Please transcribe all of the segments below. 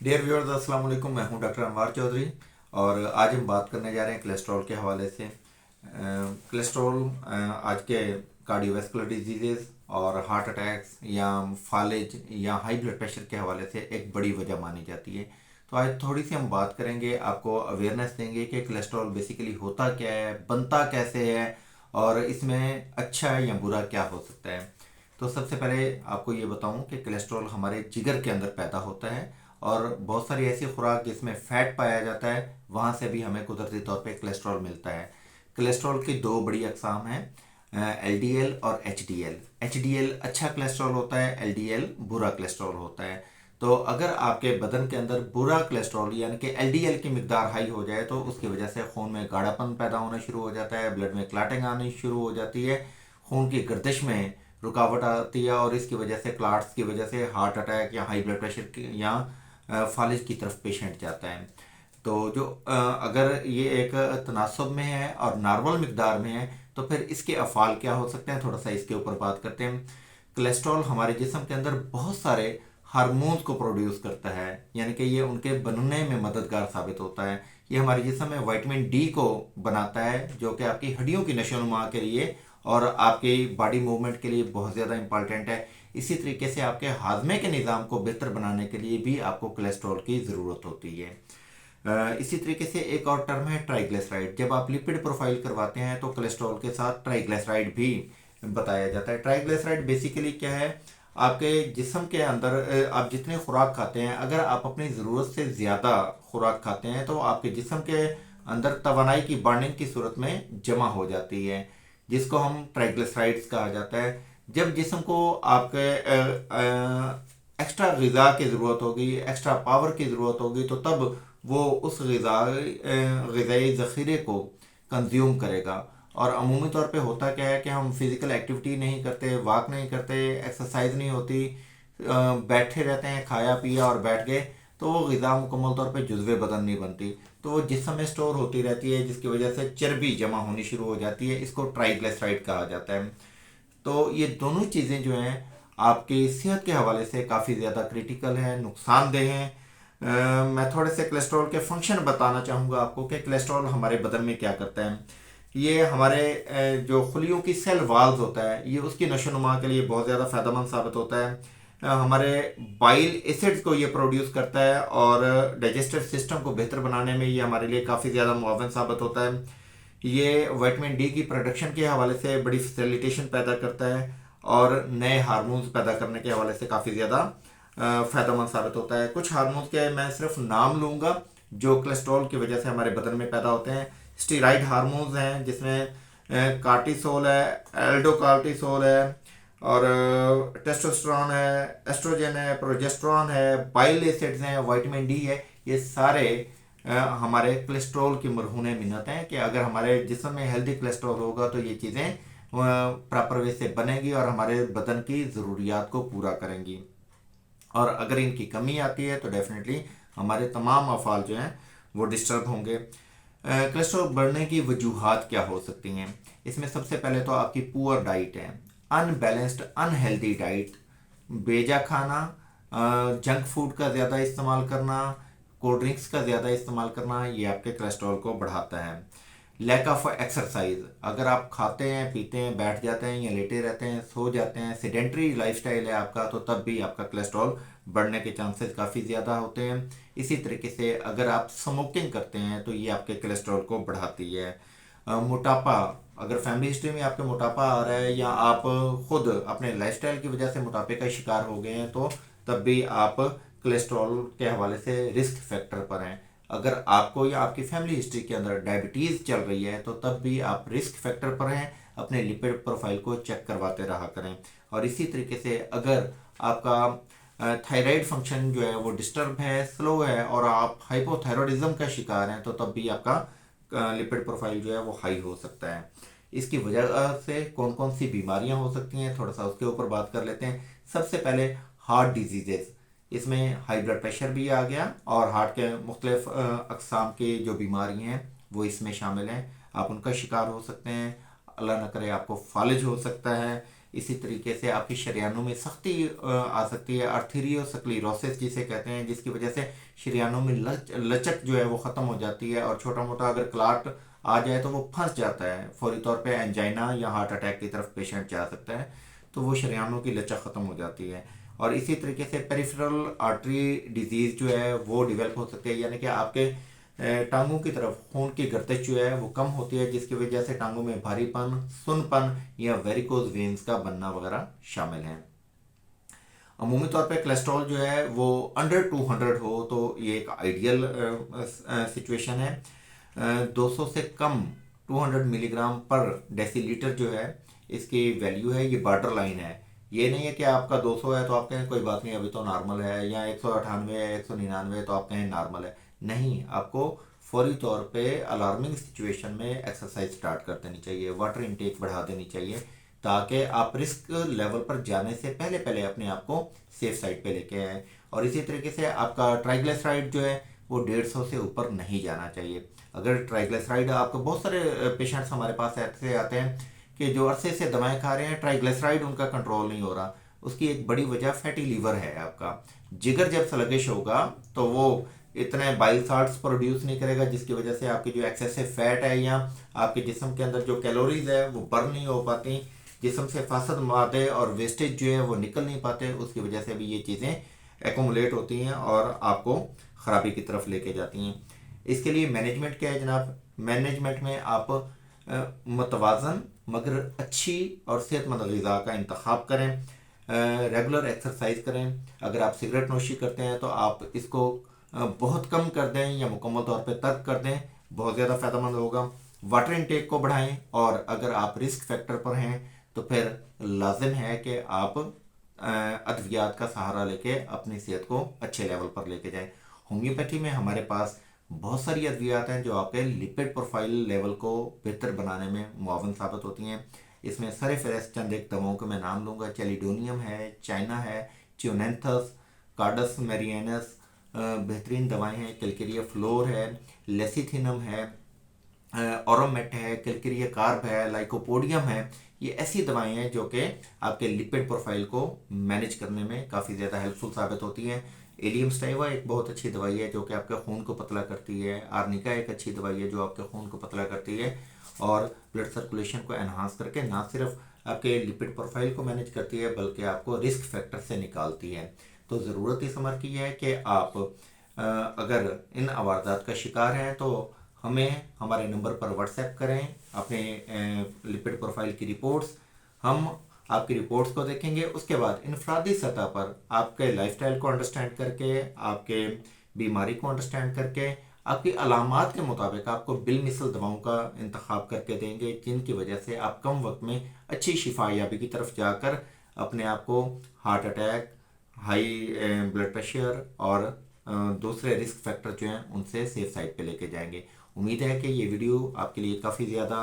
Dear viewers, अस्सलाम वालेकुम। मैं हूं डॉक्टर अनवार चौधरी और आज हम बात करने जा रहे हैं कोलेस्ट्रॉल के हवाले से। कोलेस्ट्रॉल आज के कार्डियोवैस्कुलर डिजीजेस और हार्ट अटैक्स या फालिज या हाई ब्लड प्रेशर के हवाले से एक बड़ी वजह मानी जाती है। तो आज थोड़ी सी हम बात करेंगे, आपको अवेयरनेस देंगे कि कोलेस्ट्रॉल बेसिकली होता क्या है, बनता कैसे है और इसमें अच्छा या बुरा क्या हो सकता है। तो सबसे पहले आपको ये बताऊं कि कोलेस्ट्रॉल हमारे जिगर के अंदर पैदा होता है और बहुत सारी ऐसी खुराक जिसमें फैट पाया जाता है वहाँ से भी हमें कुदरती तौर पे कोलेस्ट्रॉल मिलता है। कोलेस्ट्रॉल की दो बड़ी अकसाम हैं, एलडीएल और एचडीएल। एचडीएल अच्छा कोलेस्ट्रॉल होता है, एलडीएल बुरा कोलेस्ट्रॉल होता है। तो अगर आपके बदन के अंदर बुरा कोलेस्ट्रॉल यानी कि एलडीएल की मिकदार हाई हो जाए तो उसकी वजह से खून में गाढ़ापन पैदा होना शुरू हो जाता है, ब्लड में क्लाटिंग आनी शुरू हो जाती है, खून की गर्दिश में रुकावट आती है और इसकी वजह से क्लाट्स की वजह से हार्ट अटैक या हाई ब्लड प्रेशर या फालिज की तरफ पेशेंट जाता है। तो जो अगर ये एक तनासब में है और नॉर्मल मिकदार में है तो फिर इसके अफ़ाल क्या हो सकते हैं, थोड़ा सा इसके ऊपर बात करते हैं। कोलेस्ट्रॉल हमारे जिस्म के अंदर बहुत सारे हार्मोन्स को प्रोड्यूस करता है, यानी कि ये उनके बनने में मददगार साबित होता है। ये हमारे जिस्म में विटामिन डी को बनाता है जो कि आपकी हड्डियों की नशोनुमा के लिए और आपकी बॉडी मूवमेंट के लिए बहुत ज़्यादा इंपॉर्टेंट है। इसी तरीके से आपके हाजमे के निज़ाम को बेहतर बनाने के लिए भी आपको कोलेस्ट्रॉल की ज़रूरत होती है। इसी तरीके से एक और टर्म है ट्राइग्लिसराइड। जब आप लिपिड प्रोफाइल करवाते हैं तो कोलेस्ट्रॉल के साथ ट्राइग्लिसराइड भी बताया जाता है। ट्राइग्लिसराइड बेसिकली क्या है, आपके जिस्म के अंदर आप जितने खुराक खाते हैं, अगर आप अपनी ज़रूरत से ज़्यादा खुराक खाते हैं तो आपके जिस्म के अंदर तवानाई की बर्निंग की सूरत में जमा हो जाती है, जिसको हम ट्राइग्लिसराइड्स कहा जाता है। जब जिस्म को आपके एक्स्ट्रा ग़िज़ा की ज़रूरत होगी, एक्स्ट्रा पावर की ज़रूरत होगी, तो तब वो उस ग़िज़ाई ज़ख़ीरे को कंज्यूम करेगा। और अमूमी तौर पे होता क्या है कि हम फिज़िकल एक्टिविटी नहीं करते, वॉक नहीं करते, एक्सरसाइज नहीं होती, बैठे रहते हैं, खाया पिया और बैठ गए, तो वो ग़िज़ा मुकम्मल तौर पे जुज़्वे बदन नहीं बनती, तो वो जिस्म में स्टोर होती रहती है जिसकी वजह से चर्बी जमा होनी शुरू हो जाती है। इसको ट्राइग्लिसराइड कहा जाता है। तो ये दोनों चीज़ें जो हैं आपकी सेहत के हवाले से काफ़ी ज़्यादा क्रिटिकल हैं, नुकसानदेह हैं। मैं थोड़े से कोलेस्ट्रॉल के फंक्शन बताना चाहूँगा आपको कि कोलेस्ट्रॉल हमारे बदन में क्या करता है। ये हमारे जो खुलियों की सेल वाल्स होता है, ये उसकी नशोनुमा के लिए बहुत ज़्यादा फ़ायदेमंद साबित होता है। हमारे बाइल एसिड्स को ये प्रोड्यूस करता है और डाइजेस्टिव सिस्टम को बेहतर बनाने में ये हमारे लिए काफ़ी ज़्यादा मुआवन साबित होता है। ये विटामिन डी की प्रोडक्शन के हवाले से बड़ी फैसिलिटेशन पैदा करता है और नए हार्मोन्स पैदा करने के हवाले से काफ़ी ज़्यादा फ़ायदेमंद साबित होता है। कुछ हार्मोन्स के मैं सिर्फ नाम लूँगा जो कोलेस्ट्रॉल की वजह से हमारे बदन में पैदा होते हैं। स्टीराइड हार्मोन्स हैं जिसमें कार्टिसोल है, एल्डोकार्टिसोल है और टेस्टोस्टेरोन है, एस्ट्रोजन है, प्रोजेस्टेरोन है, बाइल एसिड्स हैं, विटामिन डी है। ये सारे हमारे कोलेस्ट्रॉल की मरहून मिन्नत हैं कि अगर हमारे जिस्म में हेल्दी कोलेस्ट्रॉल होगा तो ये चीज़ें प्रॉपर वे से बनेंगी और हमारे बदन की ज़रूरियात को पूरा करेंगी। और अगर इनकी कमी आती है तो डेफिनेटली हमारे तमाम अफ़ाल जो हैं वो डिस्टर्ब होंगे। कोलेस्ट्रॉल बढ़ने की वजूहात क्या हो सकती हैं? इसमें सबसे पहले तो आपकी पुअर डाइट है, अनबैलेंस्ड अनहेल्दी डाइट, बेजा खाना, जंक फूड का ज़्यादा इस्तेमाल करना, कोल्ड ड्रिंक्स का ज़्यादा इस्तेमाल करना, ये आपके कोलेस्ट्रॉल को बढ़ाता है। लैक ऑफ एक्सरसाइज, अगर आप खाते हैं पीते हैं बैठ जाते हैं या लेटे रहते हैं सो जाते हैं, सेडेंट्री लाइफस्टाइल है आपका, तो तब भी आपका कोलेस्ट्रॉल बढ़ने के चांसेस काफ़ी ज़्यादा होते हैं। इसी तरीके से अगर आप स्मोकिंग करते हैं तो ये आपके कोलेस्ट्रॉल को बढ़ाती है। मोटापा, अगर फैमिली हिस्ट्री में आपके मोटापा आ रहा है या आप खुद अपने लाइफस्टाइल की वजह से मोटापे का शिकार हो गए हैं तो तब भी आप कोलेस्ट्रॉल के हवाले से रिस्क फैक्टर पर हैं। अगर आपको या आपकी फैमिली हिस्ट्री के अंदर डायबिटीज़ चल रही है तो तब भी आप रिस्क फैक्टर पर हैं। अपने लिपिड प्रोफाइल को चेक करवाते रहा करें। और इसी तरीके से अगर आपका थायराइड फंक्शन जो है वो डिस्टर्ब है, स्लो है और आप हाइपोथायरॉयडिज्म का शिकार हैं तो तब भी आपका लिपिड प्रोफाइल जो है वो हाई हो सकता है। इसकी वजह से कौन कौन सी बीमारियां हो सकती हैं, थोड़ा सा उसके ऊपर बात कर लेते हैं। सबसे पहले हार्ट डिजीजेज, इसमें हाई ब्लड प्रेशर भी आ गया और हार्ट के मुख्तलिफ अकसाम की जो बीमारी हैं वो इसमें शामिल हैं। आप उनका शिकार हो सकते हैं। अल्लाह न करे आपको फालिज हो सकता है इसी तरीके से आपकी शरीयानों में सख्ती आ सकती है, आर्थीरियोस्क्लेरोसिस जिसे कहते हैं, जिसकी वजह से शरीयानों में लचक जो है वो ख़त्म हो जाती है, और छोटा मोटा अगर क्लाट आ जाए तो वो फंस जाता है, फौरी तौर पे एंजाइना या हार्ट अटैक की तरफ पेशेंट जा सकता है। तो वो शरीयानों की लचक ख़त्म हो जाती है। और इसी तरीके से पेरिफेरल आर्टरी डिजीज़ जो है वो डेवलप हो सकती है, यानी कि आपके टांगों की तरफ खून की गर्दिश जो है वो कम होती है, जिसकी वजह से टांगों में भारीपन, सुनपन या वेरिकोज वेन्स का बनना वगैरह शामिल है। अमूमी तौर पे कोलेस्ट्रॉल जो है वो अंडर 200 हो तो ये एक आइडियल सिचुएशन है। 200 से कम 200 मिलीग्राम पर डेसीलीटर जो है इसकी वैल्यू है, ये बॉर्डर लाइन है। ये नहीं है कि आपका 200 है तो आप कहें कोई बात नहीं अभी तो नॉर्मल है, या 198 है 199 है तो आप कहें नॉर्मल है। नहीं, आपको फौरी तौर पे अलार्मिंग सिचुएशन में एक्सरसाइज स्टार्ट कर देनी चाहिए, वाटर इनटेक बढ़ा देनी चाहिए, ताकि आप रिस्क लेवल पर जाने से पहले पहले अपने आप को सेफ साइड पे लेके आए। और इसी तरीके से आपका ट्राइग्लिसराइड जो है वो 150 से ऊपर नहीं जाना चाहिए। अगर ट्राइग्लिसराइड, आपको बहुत सारे पेशेंट्स हमारे पास ऐसे आते हैं कि जो अरसे से दवाएं खा रहे हैं, ट्राइग्लिसराइड उनका कंट्रोल नहीं हो रहा। उसकी एक बड़ी वजह फैटी लीवर है। आपका जिगर जब स्लगिश होगा तो वो इतने बाइल साल्ट्स प्रोड्यूस नहीं करेगा, जिसकी वजह से आपकी जो एक्सेसिव फैट है या आपके जिस्म के अंदर जो कैलोरीज है वो बर्न नहीं हो पाती, जिस्म से फासद मादे और वेस्टेज जो है वो निकल नहीं पाते, उसकी वजह से भी ये चीज़ें एकोमुलेट होती हैं और आपको ख़राबी की तरफ लेके जाती हैं। इसके लिए मैनेजमेंट क्या है जनाब? मैनेजमेंट में आप मतवाज़न मगर अच्छी और सेहतमंद ग़िज़ा का इंतखाब करें, रेगुलर एक्सरसाइज करें। अगर आप सिगरेट नोशी करते हैं तो आप इसको बहुत कम कर दें या मुकम्मल तौर पे तर्क कर दें, बहुत ज़्यादा फ़ायदेमंद होगा। वाटर इनटेक को बढ़ाएं, और अगर आप रिस्क फैक्टर पर हैं तो फिर लाजिम है कि आप अद्वियात का सहारा लेके अपनी सेहत को अच्छे लेवल पर लेके जाएं। होम्योपैथी में हमारे पास बहुत सारी अद्वियात हैं जो आपके लिपिड प्रोफाइल लेवल को बेहतर बनाने में मुआवन साबित होती हैं। इसमें सर फहरिस्त चंद एक दवाओं के मैं नाम लूँगा। चैलिडोनियम है, चाइना है, चियोनेंथस, कार्डस मेरियनस बेहतरीन दवाएं हैं, कैलकेरिया फ्लोर है, लेसिथिनम है, ऑरोमेट है, कैलकेरिया कार्ब है, लाइकोपोडियम है। ये ऐसी दवाएं हैं जो कि आपके लिपिड प्रोफाइल को मैनेज करने में काफ़ी ज़्यादा हेल्पफुल साबित होती हैं। एलियम स्टाइवा एक बहुत अच्छी दवाई है जो कि आपके खून को पतला करती है। आर्निका एक अच्छी दवाई है जो आपके खून को पतला करती है और ब्लड सर्कुलेशन को एनहांस करके ना सिर्फ आपके लिपिड प्रोफाइल को मैनेज करती है बल्कि आपको रिस्क फैक्टर से निकालती है। तो ज़रूरत इस अमर की है कि आप अगर इन अवारदात का शिकार हैं तो हमें हमारे नंबर पर व्हाट्सएप करें अपने लिपिड प्रोफाइल की रिपोर्ट्स। हम आपकी रिपोर्ट्स को देखेंगे, उसके बाद इनफरादी सतह पर आपके लाइफस्टाइल को अंडरस्टैंड करके, आपके बीमारी को अंडरस्टैंड करके, आपकी अलामात के मुताबिक आपको बिलमिसल दवाओं का इंतखाब करके देंगे, जिनकी वजह से आप कम वक्त में अच्छी शिफा याबी की तरफ जाकर अपने आप को heart attack, high blood pressure और दूसरे रिस्क फैक्टर जो हैं उनसे सेफ साइड पे लेके जाएंगे। उम्मीद है कि ये वीडियो आपके लिए काफ़ी ज़्यादा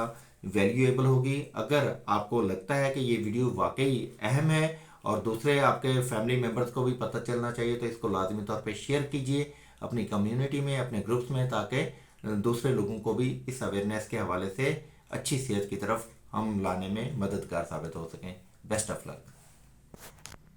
वैल्यूएबल होगी। अगर आपको लगता है कि ये वीडियो वाकई अहम है और दूसरे आपके फैमिली मेम्बर्स को भी पता चलना चाहिए तो इसको लाजमी तौर पे शेयर कीजिए अपनी कम्युनिटी में, अपने ग्रुप्स में, ताकि दूसरे लोगों को भी इस अवेयरनेस के हवाले से अच्छी सेहत की तरफ हम लाने में मददगार साबित हो सकें। Best of luck.